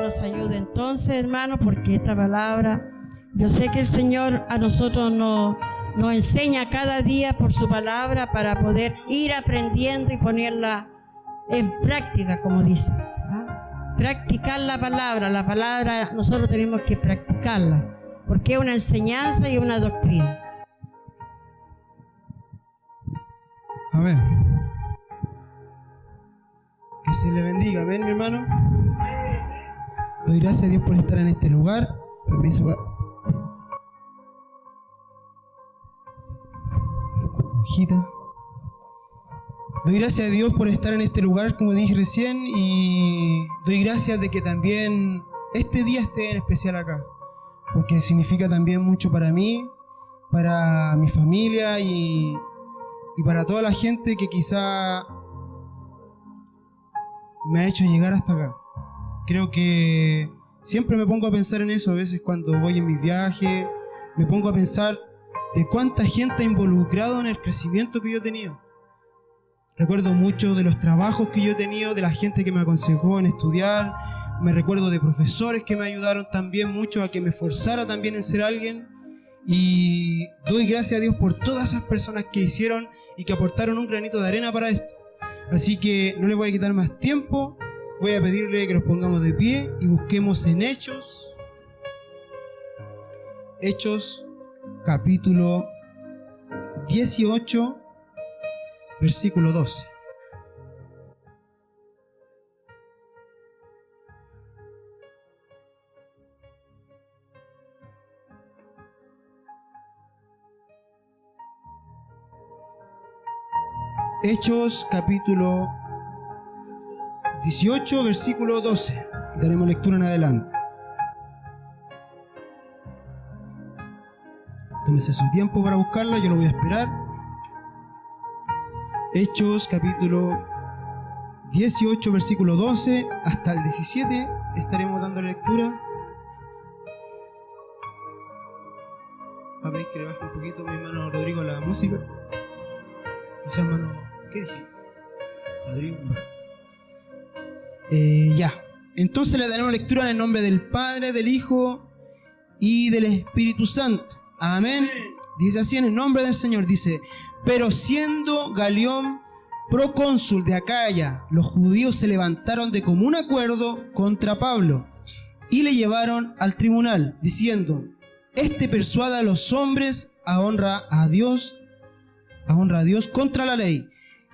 nos ayude entonces, hermanos, porque esta palabra, yo sé que el Señor a nosotros nos enseña cada día por su palabra para poder ir aprendiendo y ponerla en práctica, como dice. Practicar la palabra nosotros tenemos que practicarla, porque es una enseñanza y una doctrina. Amén. Que se le bendiga, amén, mi hermano. Doy gracias a Dios por estar en este lugar. Permiso. Hojita. Doy gracias a Dios por estar en este lugar, como dije recién, y doy gracias de que también este día esté en especial acá, porque significa también mucho para mí, para mi familia y para toda la gente que quizá me ha hecho llegar hasta acá. Creo que siempre me pongo a pensar en eso, a veces cuando voy en mis viajes, me pongo a pensar de cuánta gente ha involucrado en el crecimiento que yo he tenido. Recuerdo mucho de los trabajos que yo he tenido, de la gente que me aconsejó en estudiar. Me recuerdo de profesores que me ayudaron también mucho a que me esforzara también en ser alguien. Y doy gracias a Dios por todas esas personas que hicieron y que aportaron un granito de arena para esto. Así que no les voy a quitar más tiempo. Voy a pedirle que nos pongamos de pie y busquemos en Hechos. Hechos, capítulo 18. Versículo 12. Hechos capítulo 18, versículo 12. Daremos lectura en adelante. Tómese su tiempo para buscarla, yo lo voy a esperar. Hechos capítulo 18, versículo 12 hasta el 17 estaremos dando lectura. A ver que le baje un poquito mi hermano Rodrigo la música. Ese hermano, ¿qué dije? Rodrigo, ya. Entonces le daremos lectura en el nombre del Padre, del Hijo y del Espíritu Santo. Amén. Dice así en el nombre del Señor, dice: pero siendo Galión procónsul de Acaya, los judíos se levantaron de común acuerdo contra Pablo y le llevaron al tribunal, diciendo: este persuada a los hombres a honra a Dios contra la ley.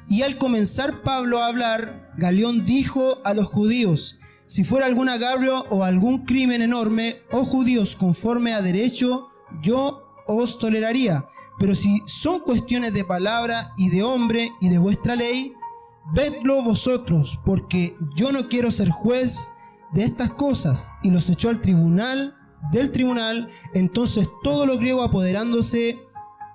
Y al comenzar Pablo a hablar, Galión dijo a los judíos: si fuera algún agravio o algún crimen enorme, oh judíos, conforme a derecho, yo os toleraría, pero si son cuestiones de palabra y de hombre y de vuestra ley, vedlo vosotros, porque yo no quiero ser juez de estas cosas. Y los echó al tribunal. Entonces todos los griegos, apoderándose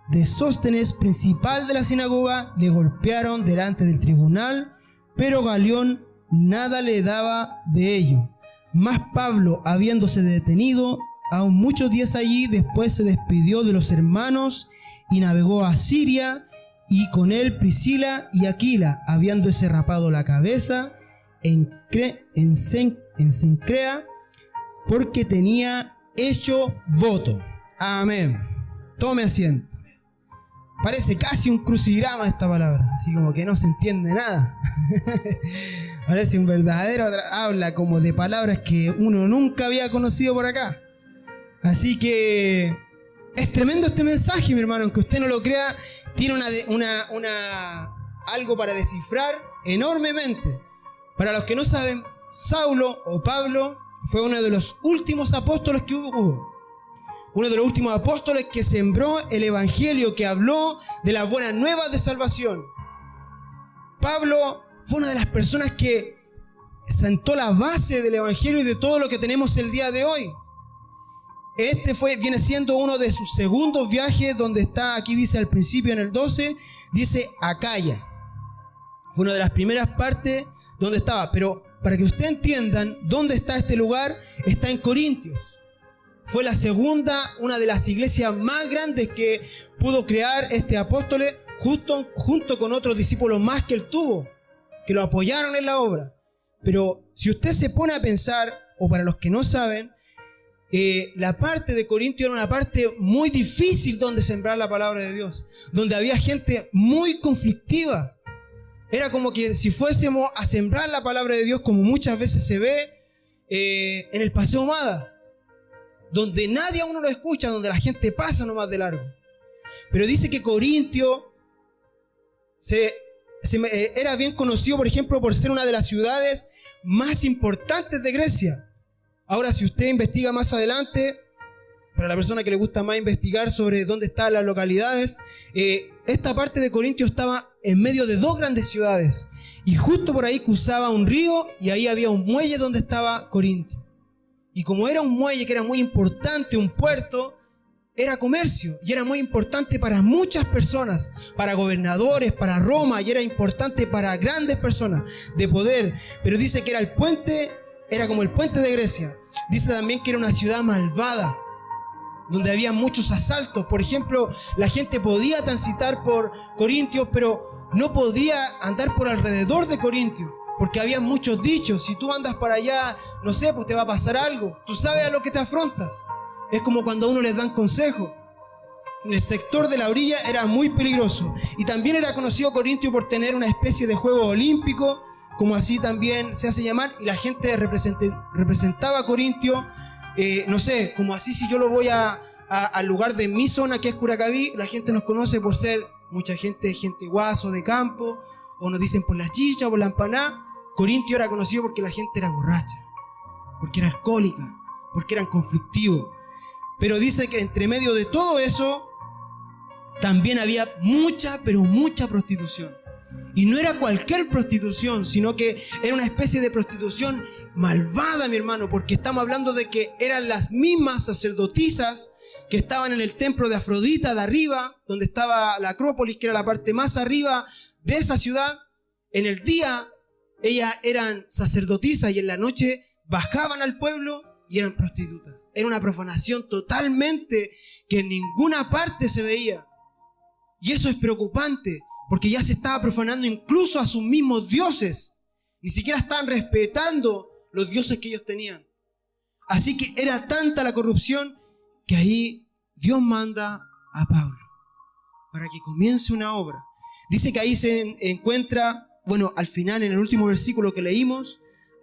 de Sóstenes, principal de la sinagoga, le golpearon delante del tribunal, pero Galión nada le daba de ello. Mas Pablo, habiéndose detenido aún muchos días allí, después se despidió de los hermanos y navegó a Siria, y con él Priscila y Aquila, habiéndose rapado la cabeza en Cencrea, porque tenía hecho voto. Amén. Tome asiento. Parece casi un crucigrama esta palabra, así como que no se entiende nada. Parece un verdadero, habla como de palabras que uno nunca había conocido por acá. Así que es tremendo este mensaje, mi hermano, aunque usted no lo crea, tiene algo para descifrar enormemente. Para los que no saben, Saulo o Pablo fue uno de los últimos apóstoles que hubo. Uno de los últimos apóstoles que sembró el evangelio, que habló de las buenas nuevas de salvación. Pablo fue una de las personas que sentó la base del evangelio y de todo lo que tenemos el día de hoy. Viene siendo uno de sus segundos viajes, donde está, aquí dice al principio en el 12, dice Acaya. Fue una de las primeras partes donde estaba. Pero para que ustedes entiendan dónde está este lugar, está en Corintios. Fue la segunda, una de las iglesias más grandes que pudo crear este apóstol, junto con otros discípulos más que él tuvo, que lo apoyaron en la obra. Pero si usted se pone a pensar, o para los que no saben, la parte de Corintio era una parte muy difícil donde sembrar la palabra de Dios, donde había gente muy conflictiva. Era como que si fuésemos a sembrar la palabra de Dios, como muchas veces se ve en el Paseo Humada, donde nadie a uno lo escucha, donde la gente pasa nomás de largo. Pero dice que Corintio era bien conocido, por ejemplo, por ser una de las ciudades más importantes de Grecia. Ahora, si usted investiga más adelante, para la persona que le gusta más investigar sobre dónde están las localidades, esta parte de Corintio estaba en medio de dos grandes ciudades, y justo por ahí cruzaba un río, y ahí había un muelle donde estaba Corintio. Y como era un muelle que era muy importante, un puerto, era comercio, y era muy importante para muchas personas, para gobernadores, para Roma, y era importante para grandes personas de poder. Pero dice que era el puente, era como el puente de Grecia. Dice también que era una ciudad malvada, donde había muchos asaltos. Por ejemplo, la gente podía transitar por Corintio, pero no podía andar por alrededor de Corintio, porque había muchos dichos. Si tú andas para allá, no sé, pues te va a pasar algo. Tú sabes a lo que te afrontas. Es como cuando a uno les dan consejo. El sector de la orilla era muy peligroso. Y también era conocido Corintio por tener una especie de juego olímpico, como así también se hace llamar, y la gente representaba a Corintio, no sé, como así si yo lo voy al lugar de mi zona, que es Curacaví, la gente nos conoce por ser mucha gente guaso de campo, o nos dicen por la chicha o por la empanada. Corintio era conocido porque la gente era borracha, porque era alcohólica, porque eran conflictivos. Pero dice que entre medio de todo eso también había mucha, pero mucha prostitución. Y no era cualquier prostitución, sino que era una especie de prostitución malvada, mi hermano, porque estamos hablando de que eran las mismas sacerdotisas que estaban en el templo de Afrodita de arriba, donde estaba la Acrópolis, que era la parte más arriba de esa ciudad. En el día ellas eran sacerdotisas y en la noche bajaban al pueblo y eran prostitutas. Era una profanación totalmente que en ninguna parte se veía. Y eso es preocupante, porque ya se estaba profanando incluso a sus mismos dioses. Ni siquiera estaban respetando los dioses que ellos tenían. Así que era tanta la corrupción que ahí Dios manda a Pablo para que comience una obra. Dice que ahí se encuentra, bueno, al final en el último versículo que leímos,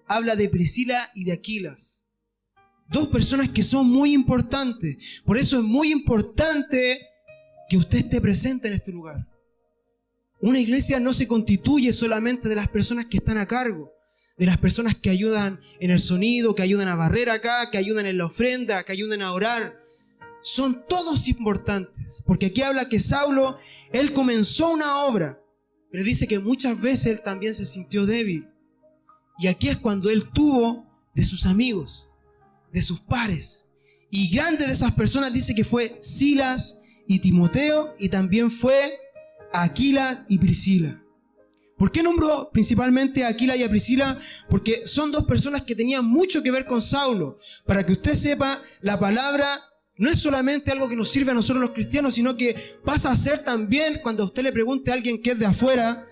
habla de Priscila y de Aquilas. Dos personas que son muy importantes. Por eso es muy importante que usted esté presente en este lugar. Una iglesia no se constituye solamente de las personas que están a cargo, de las personas que ayudan en el sonido, que ayudan a barrer acá, que ayudan en la ofrenda, que ayudan a orar. Son todos importantes, porque aquí habla que Saulo, él comenzó una obra, pero dice que muchas veces él también se sintió débil. Y aquí es cuando él tuvo de sus amigos, de sus pares. Y grande de esas personas dice que fue Silas y Timoteo, y también fue Aquila y Priscila. ¿Por qué nombro principalmente a Aquila y a Priscila? Porque son dos personas que tenían mucho que ver con Saulo. Para que usted sepa, la palabra no es solamente algo que nos sirve a nosotros los cristianos, sino que pasa a ser también, cuando a usted le pregunte a alguien que es de afuera,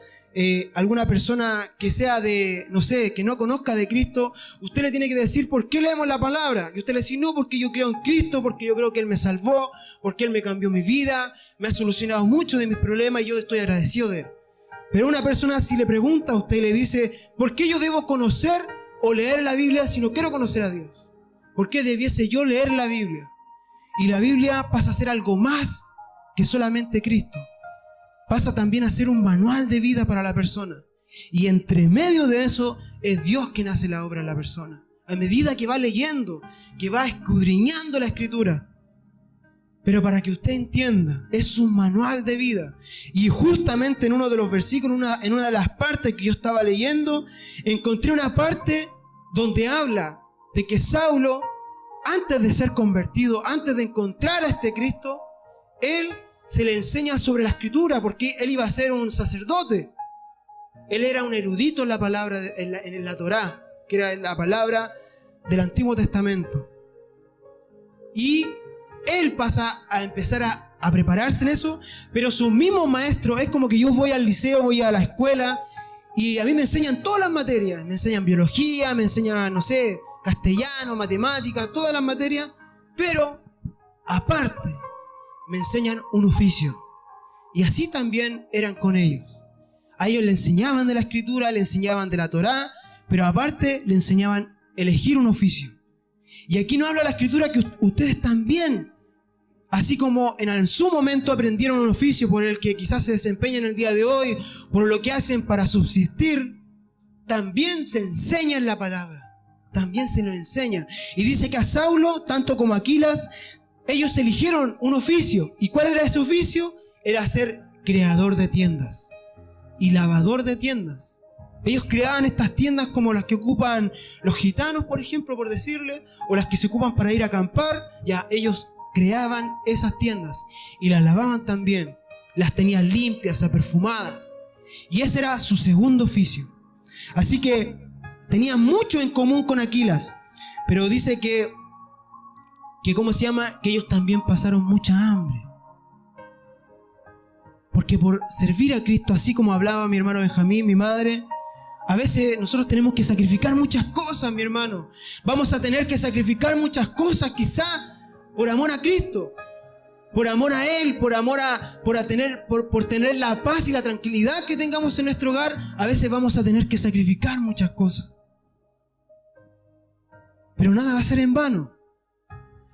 alguna persona que sea de, no sé, que no conozca de Cristo, usted le tiene que decir ¿por qué leemos la palabra? Y usted le dice, no, porque yo creo en Cristo, porque yo creo que Él me salvó, porque Él me cambió mi vida, me ha solucionado mucho de mis problemas y yo estoy agradecido de Él. Pero una persona, si le pregunta a usted y le dice ¿por qué yo debo conocer o leer la Biblia si no quiero conocer a Dios? ¿Por qué debiese yo leer la Biblia? Y la Biblia pasa a ser algo más que solamente Cristo. Pasa también a ser un manual de vida para la persona. Y entre medio de eso es Dios quien hace la obra en la persona. A medida que va leyendo, que va escudriñando la Escritura. Pero para que usted entienda, es un manual de vida. Y justamente en uno de los versículos, en una de las partes que yo estaba leyendo, encontré una parte donde habla de que Saulo, antes de ser convertido, antes de encontrar a este Cristo, él se le enseña sobre la Escritura, porque él iba a ser un sacerdote. Él era un erudito en la palabra, en la Torá, que era la palabra del Antiguo Testamento. Y él pasa a empezar a prepararse en eso, pero sus mismos maestros, es como que yo voy al liceo, voy a la escuela, y a mí me enseñan todas las materias. Me enseñan biología, me enseñan, no sé, castellano, matemáticas, todas las materias, pero aparte me enseñan un oficio. Y así también eran con ellos. A ellos le enseñaban de la Escritura, le enseñaban de la Torá, pero aparte le enseñaban elegir un oficio. Y aquí nos habla la Escritura que ustedes también, así como en su momento aprendieron un oficio por el que quizás se desempeñan el día de hoy, por lo que hacen para subsistir, también se enseñan la palabra. También se nos enseña. Y dice que a Saulo, tanto como a Aquilas, ellos eligieron un oficio. ¿Y cuál era ese oficio? Era ser creador de tiendas y lavador de tiendas. Ellos creaban estas tiendas como las que ocupan los gitanos, por ejemplo, por decirle, o las que se ocupan para ir a acampar. Ya, ellos creaban esas tiendas y las lavaban también. Las tenían limpias, perfumadas. Y ese era su segundo oficio. Así que tenían mucho en común con Aquilas. Pero dice que ¿cómo se llama? Que ellos también pasaron mucha hambre. Porque por servir a Cristo, así como hablaba mi hermano Benjamín, mi madre, a veces nosotros tenemos que sacrificar muchas cosas, mi hermano. Vamos a tener que sacrificar muchas cosas, quizá por amor a Cristo, por amor a Él, por tener la paz y la tranquilidad que tengamos en nuestro hogar. A veces vamos a tener que sacrificar muchas cosas. Pero nada va a ser en vano.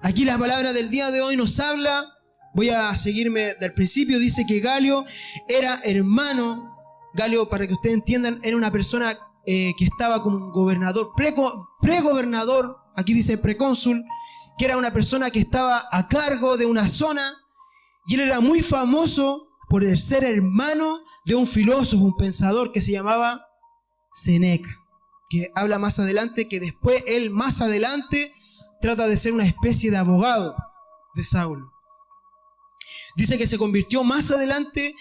Aquí la palabra del día de hoy nos habla. Voy a seguirme del principio. Dice que Galio era hermano. Galio, para que ustedes entiendan, era una persona que estaba como un gobernador, pregobernador, aquí dice precónsul, que era una persona que estaba a cargo de una zona, y él era muy famoso por el ser hermano de un filósofo, un pensador que se llamaba Seneca, que habla más adelante, que después él más adelante trata de ser una especie de abogado de Saulo. Dice que se convirtió más adelante,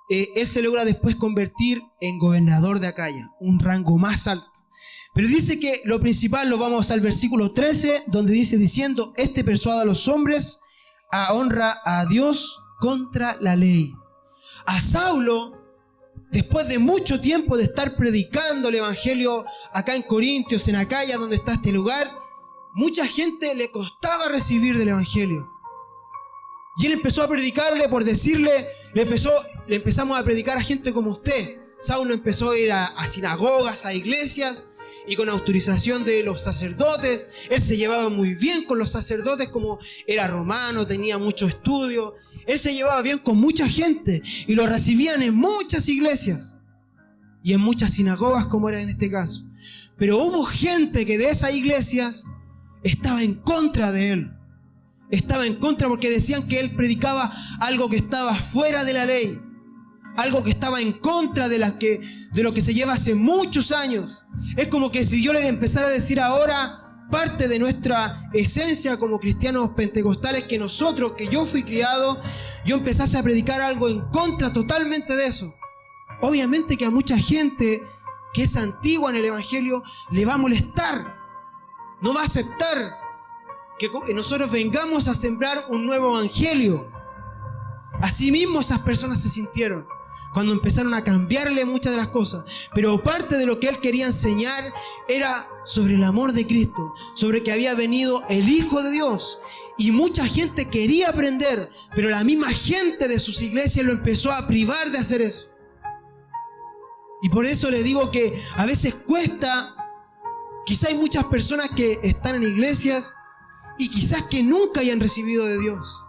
él se logra después convertir en gobernador de Acaya, un rango más alto. Pero dice que lo principal lo vamos al versículo 13, donde dice diciendo, este persuade a los hombres a honra a Dios contra la ley. A Saulo, después de mucho tiempo de estar predicando el evangelio acá en Corintios, en Acaya, donde está este lugar, mucha gente le costaba recibir del evangelio. Y él empezó a predicarle, por decirle, le empezamos a predicar a gente como usted. Saulo empezó a ir a sinagogas, a iglesias, y con autorización de los sacerdotes. Él se llevaba muy bien con los sacerdotes, como era romano, tenía mucho estudio. Él se llevaba bien con mucha gente y lo recibían en muchas iglesias y en muchas sinagogas, como era en este caso. Pero hubo gente que de esas iglesias estaba en contra de él. Estaba en contra porque decían que él predicaba algo que estaba fuera de la ley, algo que estaba en contra de lo que se lleva hace muchos años. Es como que si yo le empezara a decir ahora parte de nuestra esencia como cristianos pentecostales, que yo fui criado, yo empezase a predicar algo en contra totalmente de eso. Obviamente que a mucha gente que es antigua en el evangelio le va a molestar, no va a aceptar que nosotros vengamos a sembrar un nuevo evangelio. Así mismo esas personas se sintieron cuando empezaron a cambiarle muchas de las cosas. Pero parte de lo que él quería enseñar era sobre el amor de Cristo, sobre que había venido el Hijo de Dios. Y mucha gente quería aprender, pero la misma gente de sus iglesias lo empezó a privar de hacer eso. Y por eso le digo que a veces cuesta. Quizá hay muchas personas que están en iglesias y quizás que nunca hayan recibido de Dios.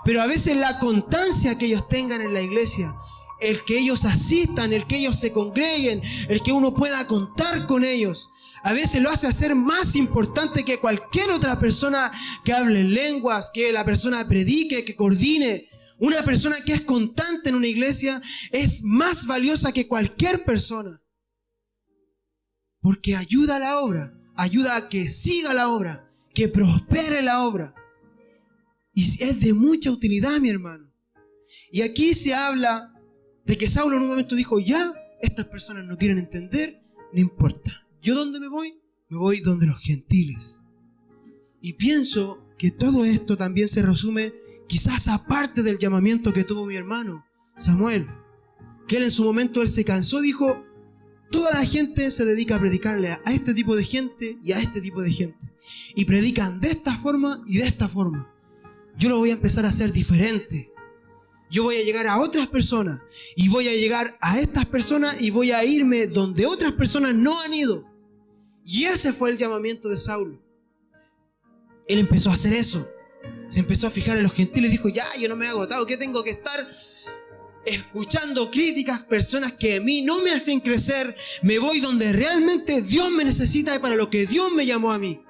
Pero a veces la constancia que ellos tengan en la iglesia, el que ellos asistan, el que ellos se congreguen, el que uno pueda contar con ellos, a veces lo hace hacer más importante que cualquier otra persona que hable en lenguas, que la persona predique, que coordine. Una persona que es constante en una iglesia es más valiosa que cualquier persona, porque ayuda a la obra, ayuda a que siga la obra, que prospere la obra. Y es de mucha utilidad, mi hermano. Y aquí se habla de que Saulo en un momento dijo, ya, estas personas no quieren entender, no importa. ¿Yo dónde me voy? Me voy donde los gentiles. Y pienso que todo esto también se resume quizás aparte del llamamiento que tuvo mi hermano Samuel. Que él en su momento él se cansó, dijo, toda la gente se dedica a predicarle a este tipo de gente y a este tipo de gente. Y predican de esta forma y de esta forma. Yo lo voy a empezar a hacer diferente. Yo voy a llegar a otras personas y voy a llegar a estas personas y voy a irme donde otras personas no han ido. Y ese fue el llamamiento de Saulo. Él empezó a hacer eso. Se empezó a fijar en los gentiles y dijo, ya, yo no me he agotado, ¿qué tengo que estar escuchando críticas, personas que a mí no me hacen crecer? Me voy donde realmente Dios me necesita y para lo que Dios me llamó a mí.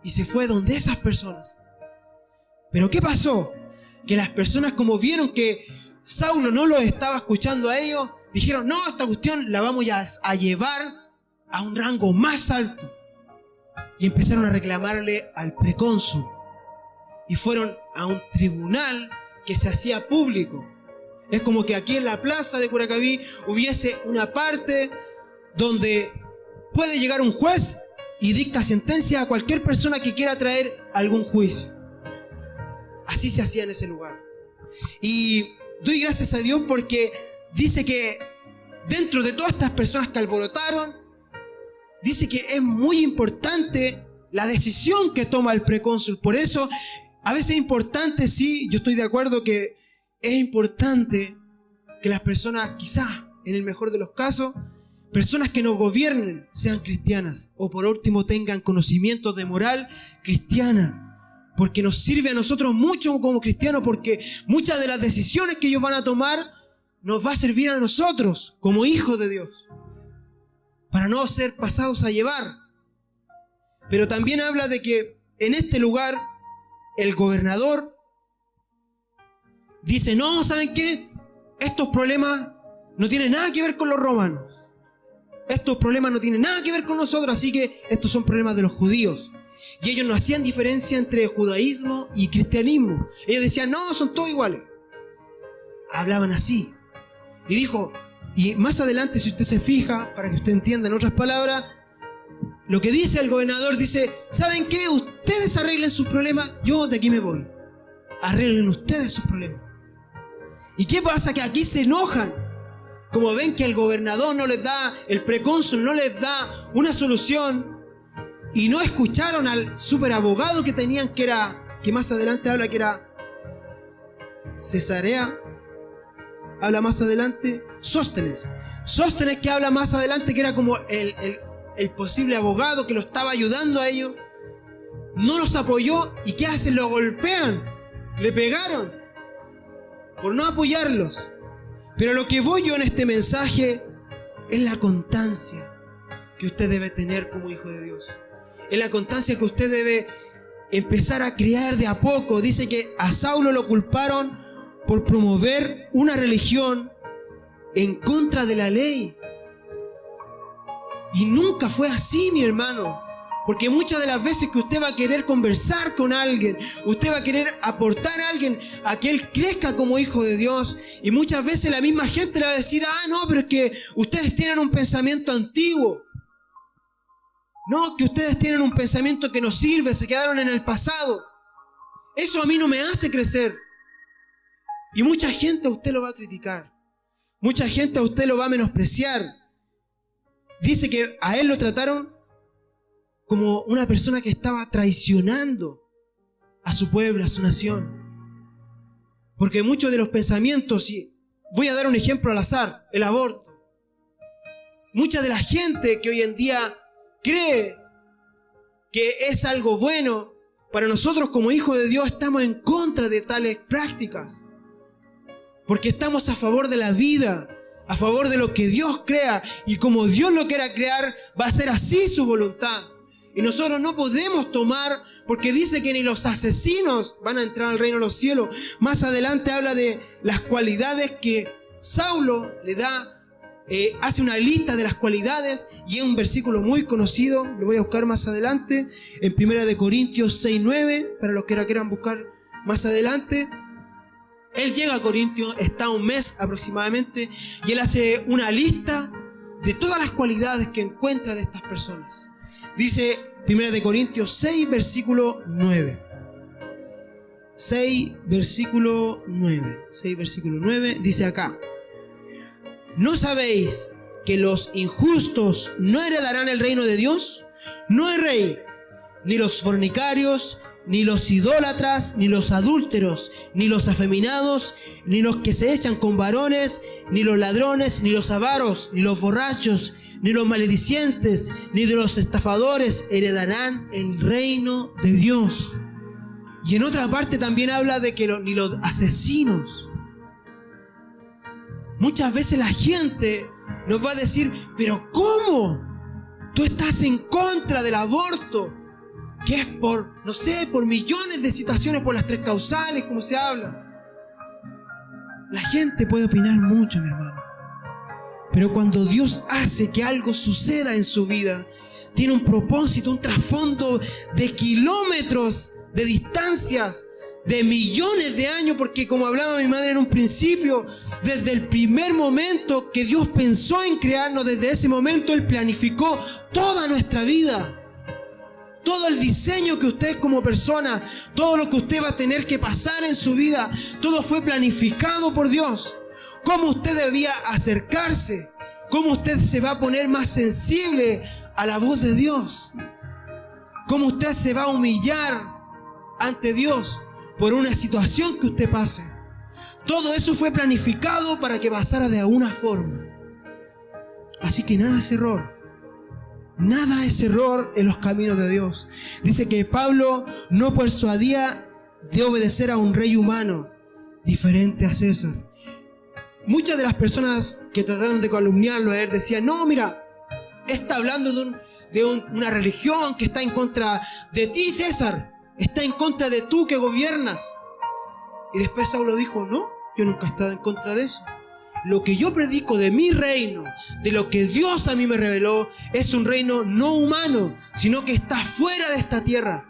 Y se fue donde esas personas. Pero ¿qué pasó? Que las personas, como vieron que Saulo no los estaba escuchando a ellos, dijeron, no, esta cuestión la vamos a llevar a un rango más alto. Y empezaron a reclamarle al precónsul. Y fueron a un tribunal que se hacía público. Es como que aquí en la plaza de Curacaví hubiese una parte donde puede llegar un juez y dicta sentencia a cualquier persona que quiera traer algún juicio. Así se hacía en ese lugar. Y doy gracias a Dios porque dice que dentro de todas estas personas que alborotaron, dice que es muy importante la decisión que toma el precónsul. Por eso, a veces es importante, sí, yo estoy de acuerdo que es importante que las personas, quizás, en el mejor de los casos, personas que nos gobiernen sean cristianas o por último tengan conocimientos de moral cristiana. Porque nos sirve a nosotros mucho como cristianos, porque muchas de las decisiones que ellos van a tomar nos va a servir a nosotros como hijos de Dios, para no ser pasados a llevar. Pero también habla de que en este lugar el gobernador dice, no, ¿saben qué? Estos problemas no tienen nada que ver con los romanos. Estos problemas no tienen nada que ver con nosotros, así que estos son problemas de los judíos. Y ellos no hacían diferencia entre judaísmo y cristianismo. Ellos decían, no, son todos iguales. Hablaban así. Y dijo, y más adelante, si usted se fija, para que usted entienda en otras palabras, lo que dice el gobernador, dice, ¿saben qué? Ustedes arreglen sus problemas, yo de aquí me voy. Arreglen ustedes sus problemas. ¿Y qué pasa? Que aquí se enojan. Como ven que el gobernador no les da, el precónsul no les da una solución, y no escucharon al superabogado que tenían, que más adelante habla que era Cesarea, habla más adelante, Sóstenes, que habla más adelante que era como el posible abogado que lo estaba ayudando a ellos, no los apoyó. ¿Y qué hacen? Lo golpean, le pegaron por no apoyarlos. Pero lo que voy yo en este mensaje es la constancia que usted debe tener como hijo de Dios. Es la constancia que usted debe empezar a crear de a poco. Dice que a Saulo lo culparon por promover una religión en contra de la ley. Y nunca fue así, mi hermano. Porque muchas de las veces que usted va a querer conversar con alguien, usted va a querer aportar a alguien a que él crezca como hijo de Dios, y muchas veces la misma gente le va a decir, no, pero es que ustedes tienen un pensamiento antiguo. No, que ustedes tienen un pensamiento que no sirve, se quedaron en el pasado. Eso a mí no me hace crecer. Y mucha gente a usted lo va a criticar. Mucha gente a usted lo va a menospreciar. Dice que a él lo trataron como una persona que estaba traicionando a su pueblo, a su nación. Porque muchos de los pensamientos, y voy a dar un ejemplo al azar, el aborto. Mucha de la gente que hoy en día cree que es algo bueno, para nosotros como hijos de Dios estamos en contra de tales prácticas. Porque estamos a favor de la vida, a favor de lo que Dios crea, y como Dios lo quiera crear, va a ser así su voluntad. Y nosotros no podemos tomar, porque dice que ni los asesinos van a entrar al reino de los cielos. Más adelante habla de las cualidades que Saulo le da, hace una lista de las cualidades, y es un versículo muy conocido, lo voy a buscar más adelante, en 1 Corintios 6:9, para los que la quieran buscar más adelante. Él llega a Corintios, está un mes aproximadamente, y él hace una lista de todas las cualidades que encuentra de estas personas. Dice 1 Corintios 6, versículo 9. 6, versículo 9. 6, versículo 9, dice acá: ¿no sabéis que los injustos no heredarán el reino de Dios? No hay rey, ni los fornicarios, ni los idólatras, ni los adúlteros, ni los afeminados, ni los que se echan con varones, ni los ladrones, ni los avaros, ni los borrachos, ni los maledicientes, ni de los estafadores heredarán el reino de Dios. Y en otra parte también habla de que ni los asesinos. Muchas veces la gente nos va a decir, pero ¿cómo? Tú estás en contra del aborto, que es por, no sé, por millones de situaciones, por las 3 causales, como se habla. La gente puede opinar mucho, mi hermano. Pero cuando Dios hace que algo suceda en su vida, tiene un propósito, un trasfondo de kilómetros de distancias, de millones de años, porque como hablaba mi madre en un principio, desde el primer momento que Dios pensó en crearnos, desde ese momento Él planificó toda nuestra vida. Todo el diseño que usted como persona, todo lo que usted va a tener que pasar en su vida, todo fue planificado por Dios. Cómo usted debía acercarse, cómo usted se va a poner más sensible a la voz de Dios, cómo usted se va a humillar ante Dios por una situación que usted pase. Todo eso fue planificado para que pasara de alguna forma. Así que nada es error. Nada es error en los caminos de Dios. Dice que Pablo no persuadía de obedecer a un rey humano diferente a César. Muchas de las personas que trataron de calumniarlo a él decían, no, mira, está hablando de una religión que está en contra de ti, César. Está en contra de tú que gobiernas. Y después Saulo dijo, no, yo nunca he estado en contra de eso. Lo que yo predico de mi reino, de lo que Dios a mí me reveló, es un reino no humano, sino que está fuera de esta tierra,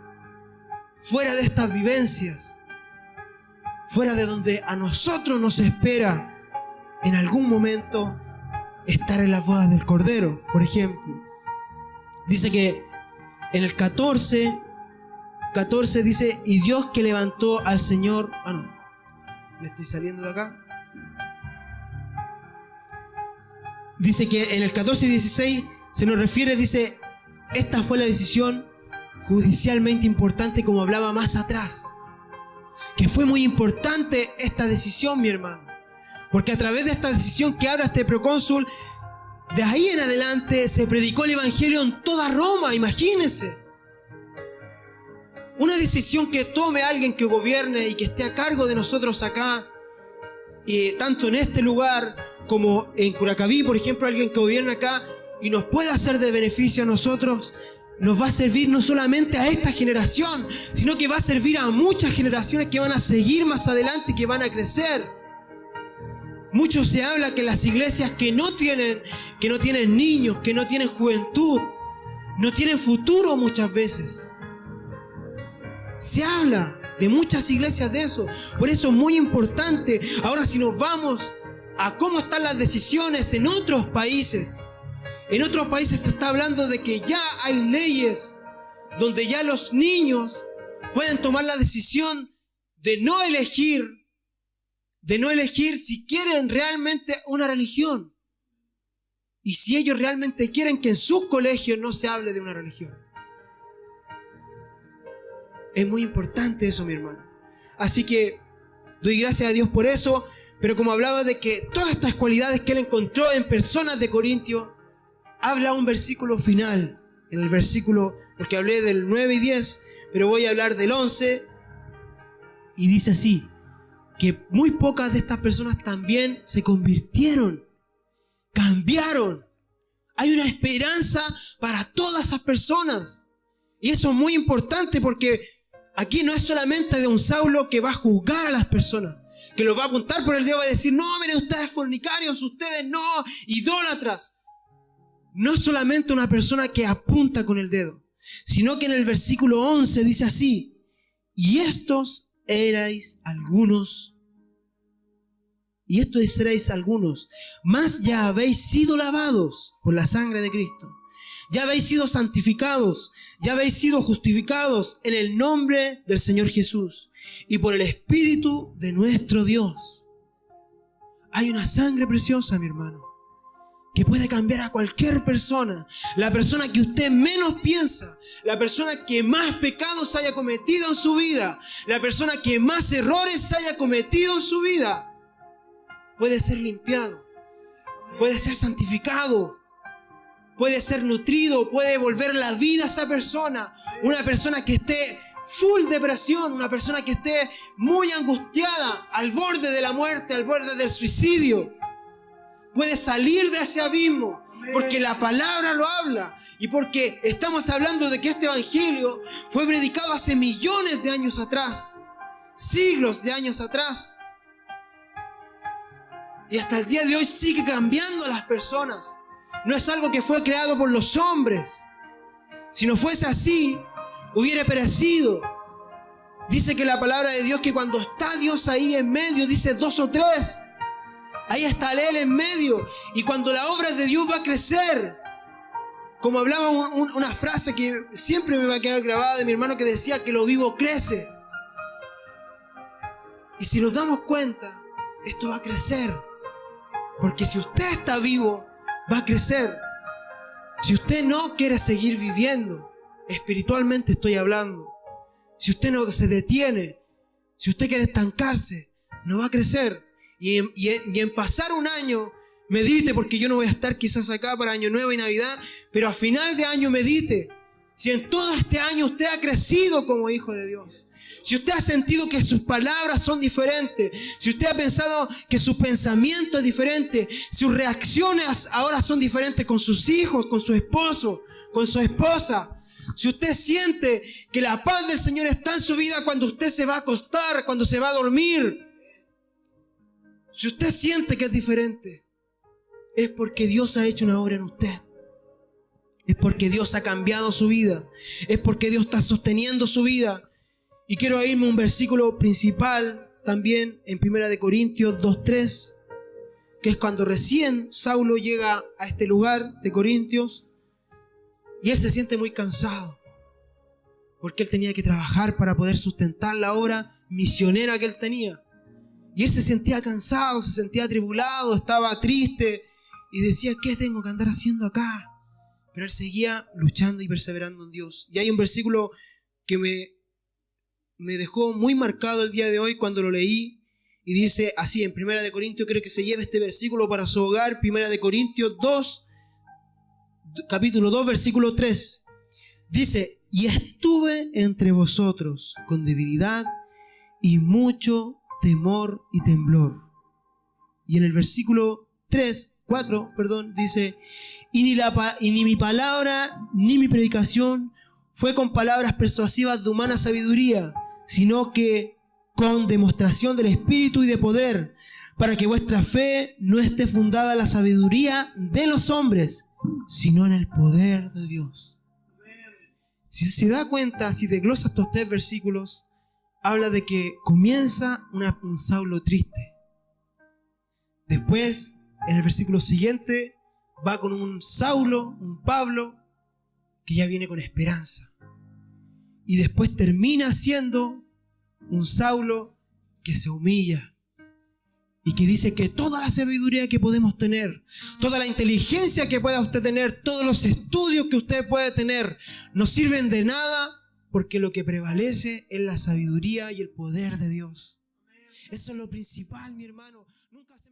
fuera de estas vivencias, fuera de donde a nosotros nos espera en algún momento estar en las bodas del Cordero, por ejemplo. Dice que en el 14 dice, y Dios que levantó al Señor... me estoy saliendo de acá. Dice que en el 14 y 16 se nos refiere, dice, esta fue la decisión judicialmente importante, como hablaba más atrás. Que fue muy importante esta decisión, mi hermano. Porque a través de esta decisión que habla este procónsul, de ahí en adelante se predicó el evangelio en toda Roma, imagínense. Una decisión que tome alguien que gobierne y que esté a cargo de nosotros acá, y tanto en este lugar como en Curacaví, por ejemplo, alguien que gobierna acá y nos pueda hacer de beneficio a nosotros, nos va a servir no solamente a esta generación, sino que va a servir a muchas generaciones que van a seguir más adelante y que van a crecer. Mucho se habla que las iglesias que no tienen niños, que no tienen juventud, no tienen futuro muchas veces. Se habla de muchas iglesias de eso. Por eso es muy importante. Ahora, si nos vamos a cómo están las decisiones en otros países. En otros países se está hablando de que ya hay leyes donde ya los niños pueden tomar la decisión de no elegir si quieren realmente una religión. Y si ellos realmente quieren que en sus colegios no se hable de una religión. Es muy importante eso, mi hermano. Así que doy gracias a Dios por eso. Pero como hablaba de que todas estas cualidades que él encontró en personas de Corintio, habla un versículo final. En el versículo, porque hablé del 9 y 10, pero voy a hablar del 11. Y dice así, que muy pocas de estas personas también se convirtieron, cambiaron. Hay una esperanza para todas esas personas. Y eso es muy importante porque aquí no es solamente de un Saulo que va a juzgar a las personas, que los va a apuntar por el dedo y va a decir, no, miren ustedes fornicarios, ustedes no, idólatras. No es solamente una persona que apunta con el dedo, sino que en el versículo 11 dice así, y estos erais algunos, mas ya habéis sido lavados por la sangre de Cristo. Ya habéis sido santificados, ya habéis sido justificados en el nombre del Señor Jesús y por el Espíritu de nuestro Dios. Hay una sangre preciosa, mi hermano, que puede cambiar a cualquier persona. La persona que usted menos piensa, la persona que más pecados haya cometido en su vida, la persona que más errores haya cometido en su vida, puede ser limpiado, puede ser santificado, puede ser nutrido, puede volver la vida a esa persona. Una persona que esté full depresión, una persona que esté muy angustiada, al borde de la muerte, al borde del suicidio, puede salir de ese abismo, porque la palabra lo habla y porque estamos hablando de que este evangelio fue predicado hace millones de años atrás, siglos de años atrás, y hasta el día de hoy sigue cambiando a las personas. No es algo que fue creado por los hombres. Si no fuese así, hubiera perecido. Dice que la palabra de Dios que cuando está Dios ahí en medio, dice 2 o 3, ahí está Él en medio. Y cuando la obra de Dios va a crecer, como hablaba una frase que siempre me va a quedar grabada de mi hermano que decía que lo vivo crece. Y si nos damos cuenta, esto va a crecer. Porque si usted está vivo, va a crecer. Si usted no quiere seguir viviendo, espiritualmente estoy hablando, si usted no se detiene, si usted quiere estancarse, no va a crecer. Y en pasar un año, medite, porque yo no voy a estar quizás acá para Año Nuevo y Navidad, pero a final de año medite. Si en todo este año usted ha crecido como hijo de Dios, si usted ha sentido que sus palabras son diferentes, si usted ha pensado que su pensamiento es diferente, sus reacciones ahora son diferentes con sus hijos, con su esposo, con su esposa, si usted siente que la paz del Señor está en su vida cuando usted se va a acostar, cuando se va a dormir, si usted siente que es diferente, es porque Dios ha hecho una obra en usted. Es porque Dios ha cambiado su vida. Es porque Dios está sosteniendo su vida. Y quiero irme a un versículo principal también en 1 Corintios 2:3, que es cuando recién Saulo llega a este lugar de Corintios y él se siente muy cansado porque él tenía que trabajar para poder sustentar la obra misionera que él tenía. Y él se sentía cansado, se sentía atribulado, estaba triste y decía, ¿qué tengo que andar haciendo acá? Pero él seguía luchando y perseverando en Dios. Y hay un versículo que me dejó muy marcado el día de hoy cuando lo leí. Y dice así en 1 Corintios, creo que se lleve este versículo para su hogar. 1 Corintios 2, capítulo 2, versículo 3. Dice, y estuve entre vosotros con debilidad y mucho temor y temblor. Y en el versículo 4, dice, y ni mi palabra ni mi predicación fue con palabras persuasivas de humana sabiduría, sino que con demostración del Espíritu y de poder, para que vuestra fe no esté fundada en la sabiduría de los hombres, sino en el poder de Dios. Si se da cuenta, si desglosa estos 3 versículos, habla de que comienza un Saulo triste. Después, en el versículo siguiente, va con un Saulo, un Pablo, que ya viene con esperanza. Y después termina siendo un Saulo que se humilla y que dice que toda la sabiduría que podemos tener, toda la inteligencia que pueda usted tener, todos los estudios que usted puede tener, no sirven de nada porque lo que prevalece es la sabiduría y el poder de Dios. Eso es lo principal, mi hermano. Nunca se